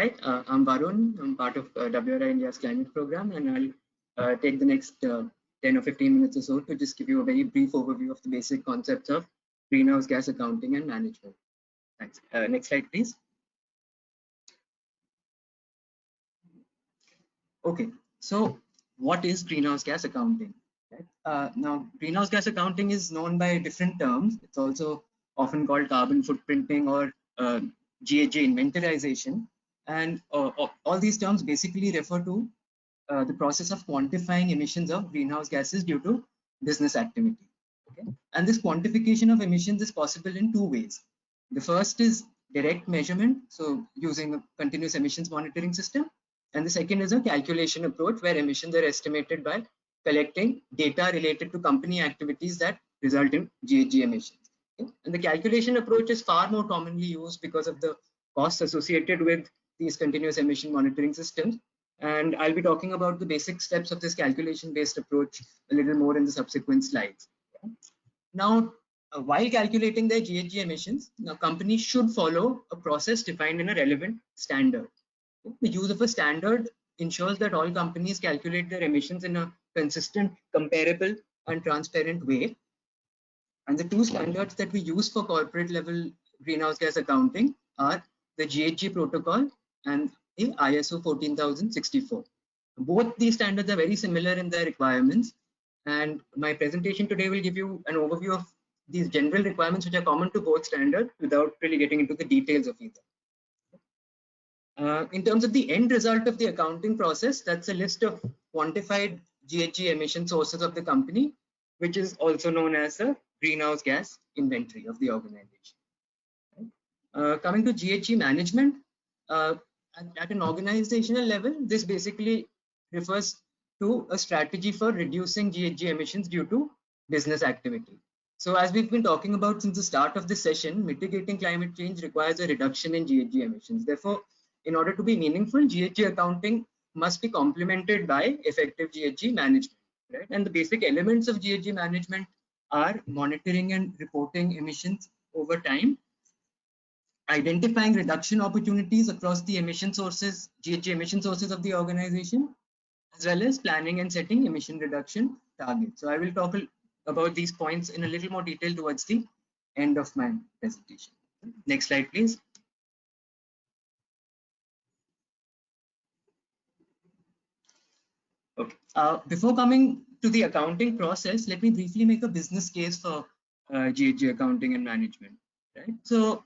Hi, I'm Varun. I'm part of WRI India's climate program, and I'll take the next 10 or 15 minutes or so to just give you a very brief overview of the basic concepts of greenhouse gas accounting and management. Thanks. Next slide, please. Okay, so what is greenhouse gas accounting? Right? Now, greenhouse gas accounting is known by different terms. It's also often called carbon footprinting or GHG inventorization. And all these terms basically refer to the process of quantifying emissions of greenhouse gases due to business activity. Okay? And this quantification of emissions is possible in two ways. The first is direct measurement, so using a continuous emissions monitoring system. And the second is a calculation approach where emissions are estimated by collecting data related to company activities that result in GHG emissions. Okay? And the calculation approach is far more commonly used because of the costs associated with these continuous emission monitoring systems. And I'll be talking about the basic steps of this calculation-based approach a little more in the subsequent slides. Okay? Now, while calculating their GHG emissions, now companies should follow a process defined in a relevant standard. The use of a standard ensures that all companies calculate their emissions in a consistent, comparable, and transparent way. And the two standards that we use for corporate level greenhouse gas accounting are the GHG protocol and the ISO 14064. Both these standards are very similar in their requirements. And my presentation today will give you an overview of these general requirements which are common to both standards without really getting into the details of either. In terms of the end result of the accounting process, that's a list of quantified GHG emission sources of the company, which is also known as a greenhouse gas inventory of the organization. Right? Coming to GHG management, at an organizational level, this basically refers to a strategy for reducing GHG emissions due to business activity. So as we've been talking about since the start of this session, mitigating climate change requires a reduction in GHG emissions. Therefore, in order to be meaningful, GHG accounting must be complemented by effective GHG management. Right? And the basic elements of GHG management are monitoring and reporting emissions over time, identifying reduction opportunities across the emission sources, GHG emission sources of the organization, as well as planning and setting emission reduction targets. So I will talk about these points in a little more detail towards the end of my presentation. Next slide, please. Okay. Before coming to the accounting process, let me briefly make a business case for GHG accounting and management. Right. So,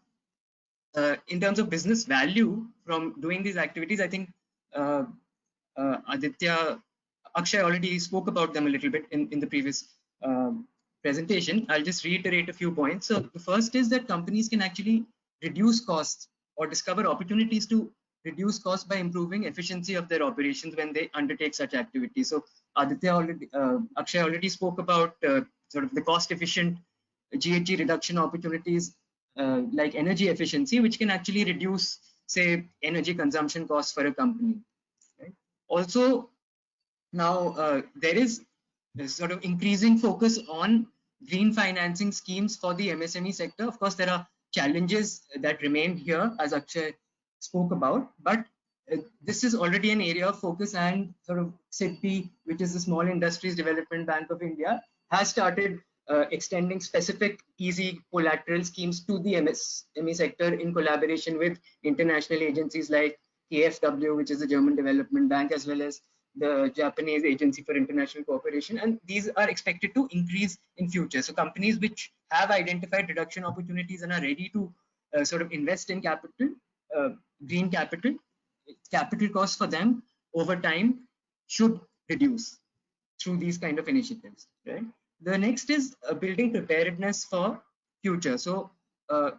in terms of business value from doing these activities, I think Aditya, Akshay already spoke about them a little bit in the previous presentation. I'll just reiterate a few points. So the first is that companies can actually reduce costs or discover opportunities to reduce costs by improving efficiency of their operations when they undertake such activities. So Aditya already, Akshay already spoke about sort of the cost efficient GHG reduction opportunities like energy efficiency, which can actually reduce, say, energy consumption costs for a company. Right? Also, now there is this sort of increasing focus on green financing schemes for the MSME sector. Of course, there are challenges that remain here, as Akshay spoke about, but this is already an area of focus, and sort of SIDBI, which is the Small Industries Development Bank of India, has started extending specific easy collateral schemes to the MSME sector in collaboration with international agencies like KfW, which is the German Development Bank, as well as the Japanese Agency for International Cooperation, and these are expected to increase in future. So companies which have identified reduction opportunities and are ready to sort of invest in capital, green capital costs for them over time should reduce through these kind of initiatives. Right? The next is building preparedness for future. So a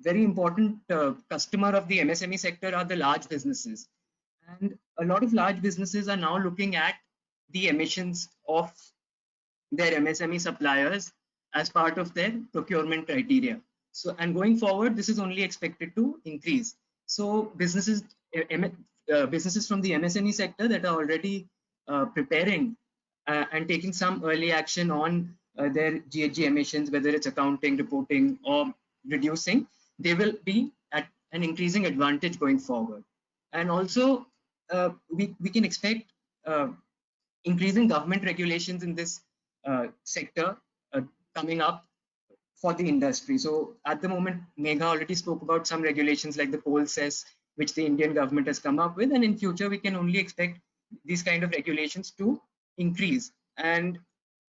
very important customer of the MSME sector are the large businesses. And a lot of large businesses are now looking at the emissions of their MSME suppliers as part of their procurement criteria. So, and going forward, this is only expected to increase. So businesses from the MSME sector that are already preparing and taking some early action on their GHG emissions, whether it's accounting, reporting, or reducing, they will be at an increasing advantage going forward. And also, we can expect increasing government regulations in this sector coming up for the industry. So at the moment, Megha already spoke about some regulations like the coal cess, which the Indian government has come up with. And in future, we can only expect these kind of regulations to increase. And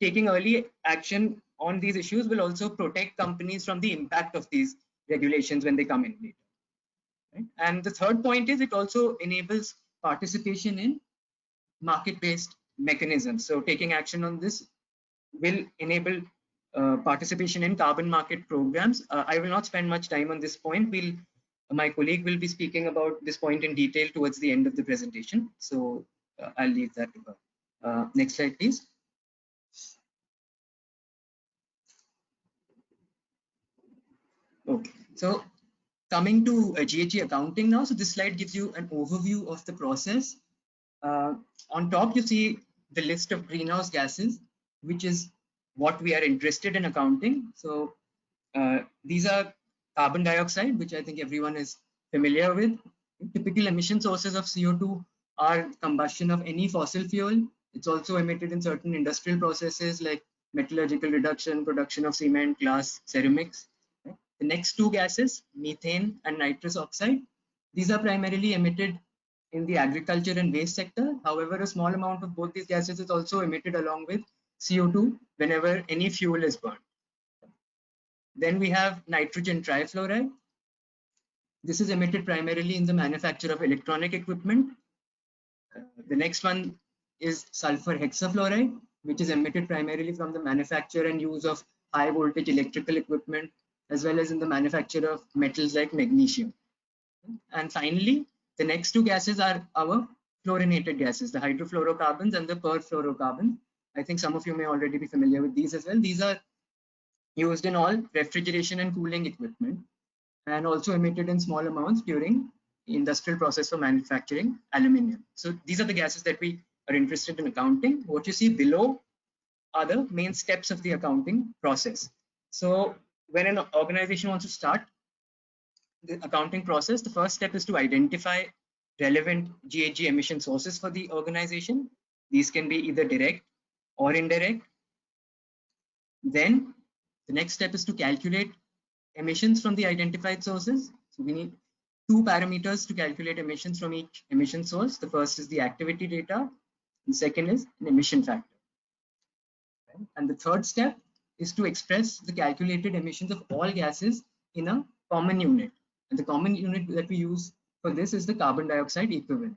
taking early action on these issues will also protect companies from the impact of these regulations when they come in later. Right? And the third point is it also enables participation in market-based mechanisms. So taking action on this will enable participation in carbon market programs. I will not spend much time on this point. My colleague will be speaking about this point in detail towards the end of the presentation. So I'll leave that to her. Next slide, please. Okay, so coming to GHG accounting now. So this slide gives you an overview of the process. On top, you see the list of greenhouse gases, which is what we are interested in accounting. So these are carbon dioxide, which I think everyone is familiar with. Typical emission sources of CO2 are combustion of any fossil fuel. It's also emitted in certain industrial processes like metallurgical reduction, production of cement, glass, ceramics. The next two gases, methane and nitrous oxide, these are primarily emitted in the agriculture and waste sector. However, a small amount of both these gases is also emitted along with CO2 whenever any fuel is burned. Then we have nitrogen trifluoride. This is emitted primarily in the manufacture of electronic equipment. The next one is sulfur hexafluoride, which is emitted primarily from the manufacture and use of high voltage electrical equipment, as well as in the manufacture of metals like magnesium. And finally, the next two gases are our fluorinated gases, the hydrofluorocarbons and the perfluorocarbons. I think some of you may already be familiar with these as well. These are used in all refrigeration and cooling equipment and also emitted in small amounts during the industrial process for manufacturing aluminium. So these are the gases that we are interested in accounting. What you see below are the main steps of the accounting process. So when an organization wants to start the accounting process, the first step is to identify relevant GHG emission sources for the organization. These can be either direct or indirect. Then the next step is to calculate emissions from the identified sources. So we need two parameters to calculate emissions from each emission source. The first is the activity data, and second is an emission factor. And the third step is to express the calculated emissions of all gases in a common unit. And the common unit that we use for this is the carbon dioxide equivalent.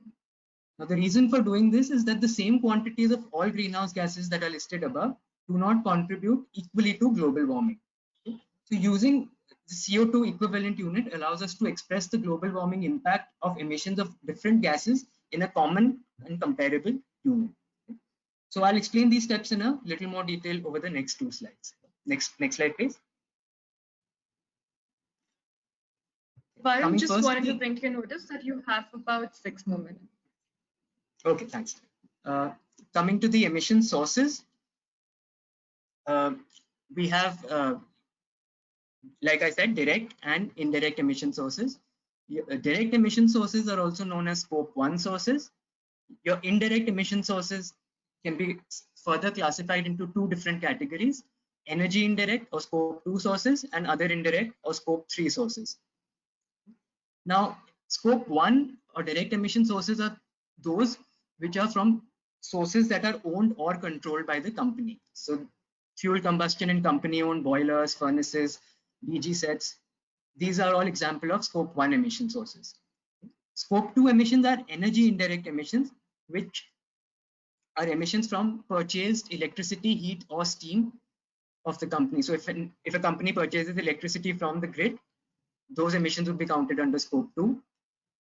Now, the reason for doing this is that the same quantities of all greenhouse gases that are listed above do not contribute equally to global warming. So using the CO2 equivalent unit allows us to express the global warming impact of emissions of different gases in a common and comparable unit. So I'll explain these steps in a little more detail over the next two slides. Next slide, please. Varun, just wanted to bring to your notice that you have about 6 more minutes. Okay, thanks. Coming to the emission sources, we have, like I said, direct and indirect emission sources. Direct emission sources are also known as scope 1 sources. Your indirect emission sources can be further classified into two different categories: energy indirect or scope 2 sources and other indirect or scope 3 sources. Now, scope 1 or direct emission sources are those which are from sources that are owned or controlled by the company. So fuel combustion in company-owned boilers, furnaces, DG sets, these are all examples of scope 1 emission sources. Scope 2 emissions are energy indirect emissions, which are emissions from purchased electricity, heat, or steam of the company. So if a company purchases electricity from the grid, those emissions would be counted under scope 2.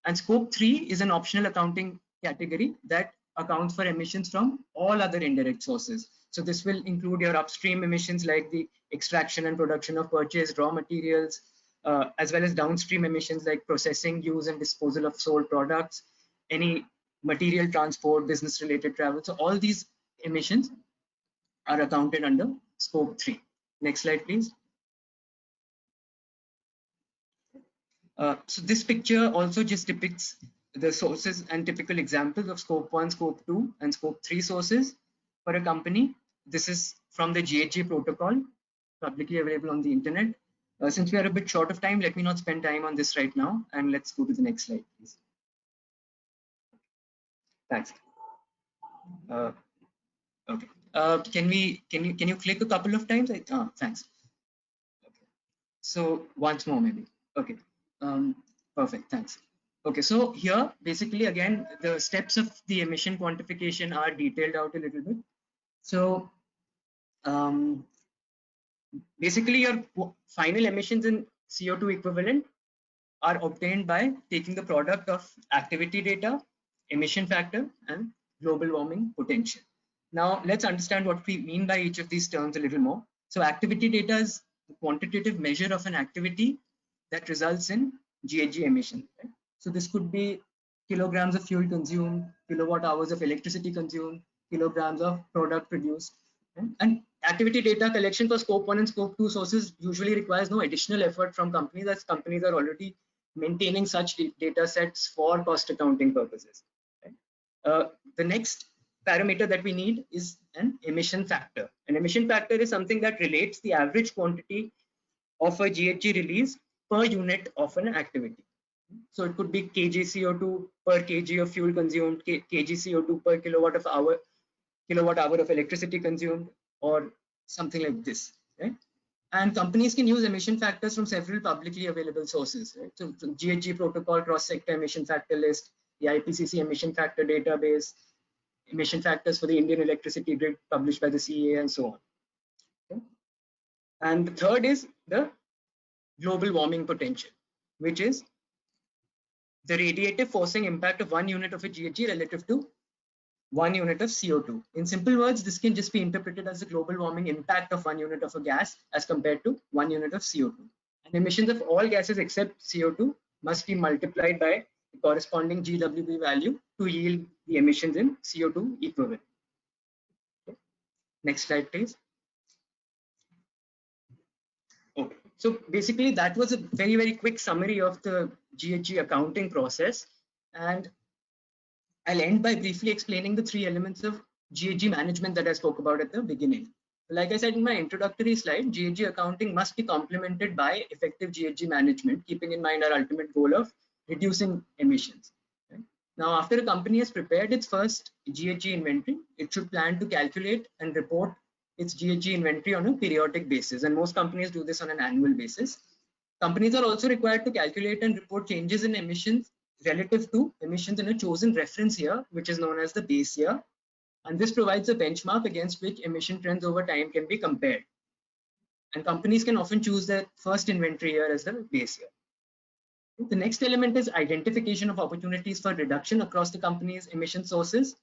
And scope 3 is an optional accounting category that accounts for emissions from all other indirect sources. So this will include your upstream emissions like the extraction and production of purchased raw materials, as well as downstream emissions like processing, use, and disposal of sold products, any material transport, business related travel. So all these emissions are accounted under scope 3. Next slide, please. So this picture also just depicts the sources and typical examples of scope 1, scope 2, and scope 3 sources for a company. This is from the GHG protocol, publicly available on the internet. Since we are a bit short of time, let me not spend time on this right now, and let's go to the next slide, please. Thanks. Okay. Can you click a couple of times? Thanks. Okay. So once more maybe. Okay. Perfect. Thanks. Okay. So here basically again the steps of the emission quantification are detailed out a little bit. So basically your final emissions in CO2 equivalent are obtained by taking the product of activity data, emission factor, and global warming potential. Now, let's understand what we mean by each of these terms a little more. So activity data is the quantitative measure of an activity that results in GHG emission. Right? So this could be kilograms of fuel consumed, kilowatt hours of electricity consumed, kilograms of product produced. Right? And activity data collection for scope 1 and scope 2 sources usually requires no additional effort from companies, as companies are already maintaining such data sets for cost accounting purposes. Right? The next parameter that we need is an emission factor. An emission factor is something that relates the average quantity of a GHG release per unit of an activity. So it could be kg CO2 per kg of fuel consumed, kg CO2 per kilowatt hour of electricity consumed, or something like this. Right? And companies can use emission factors from several publicly available sources. Right? So GHG protocol, cross-sector emission factor list, the IPCC emission factor database, emission factors for the Indian electricity grid published by the CEA, and so on. Okay? And the third is the global warming potential, which is the radiative forcing impact of 1 unit of a GHG relative to 1 unit of CO2. In simple words, this can just be interpreted as the global warming impact of 1 unit of a gas as compared to 1 unit of CO2. And emissions of all gases except CO2 must be multiplied by the corresponding GWB value to yield the emissions in CO2 equivalent. Okay. Next slide, please. Okay. So basically, that was a very, very quick summary of the GHG accounting process. And I'll end by briefly explaining the 3 elements of GHG management that I spoke about at the beginning. Like I said in my introductory slide, GHG accounting must be complemented by effective GHG management, keeping in mind our ultimate goal of reducing emissions. Okay? Now, after a company has prepared its first GHG inventory, it should plan to calculate and report its GHG inventory on a periodic basis. And most companies do this on an annual basis. Companies are also required to calculate and report changes in emissions relative to emissions in a chosen reference year, which is known as the base year. And this provides a benchmark against which emission trends over time can be compared. And companies can often choose their first inventory year as the base year. The next element is identification of opportunities for reduction across the company's emission sources.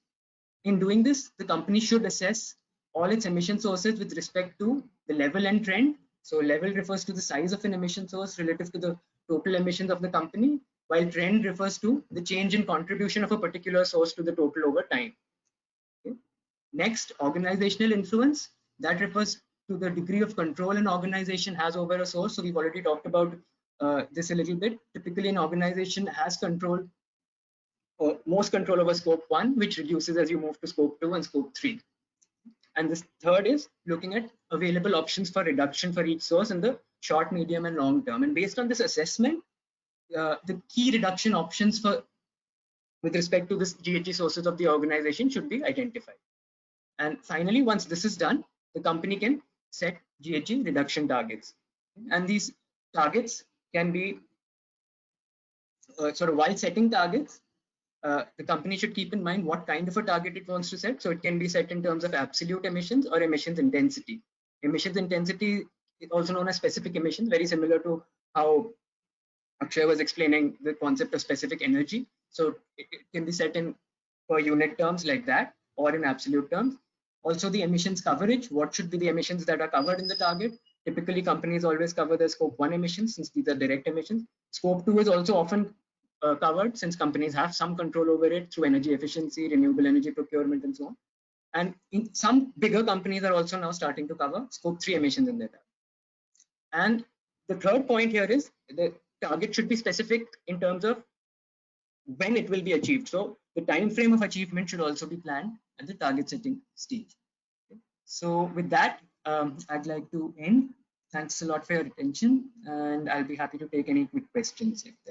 In doing this, the company should assess all its emission sources with respect to the level and trend. So level refers to the size of an emission source relative to the total emissions of the company, while trend refers to the change in contribution of a particular source to the total over time. Okay. Next, organizational influence. That refers to the degree of control an organization has over a source. So we've already talked about this a little bit. Typically, an organization has control, or most control over scope 1, which reduces as you move to scope 2 and scope 3. And this third is looking at available options for reduction for each source in the short, medium, and long term. And based on this assessment, the key reduction options with respect to this GHG sources of the organization should be identified. And finally, once this is done, the company can set GHG reduction targets. And these targets can be while setting targets, the company should keep in mind what kind of a target it wants to set. So it can be set in terms of absolute emissions or emissions intensity. Emissions intensity is also known as specific emissions, very similar to how Akshay was explaining the concept of specific energy. So it can be set in per unit terms like that, or in absolute terms. Also the emissions coverage, what should be the emissions that are covered in the target? Typically companies always cover the scope 1 emissions since these are direct emissions. Scope 2 is also often covered since companies have some control over it through energy efficiency, renewable energy procurement, and so on. And in some bigger companies are also now starting to cover scope 3 emissions in their target. And the third point here is the target should be specific in terms of when it will be achieved. So the time frame of achievement should also be planned at the target setting stage. Okay. So with that, I'd like to end. Thanks a lot for your attention, and I'll be happy to take any quick questions if there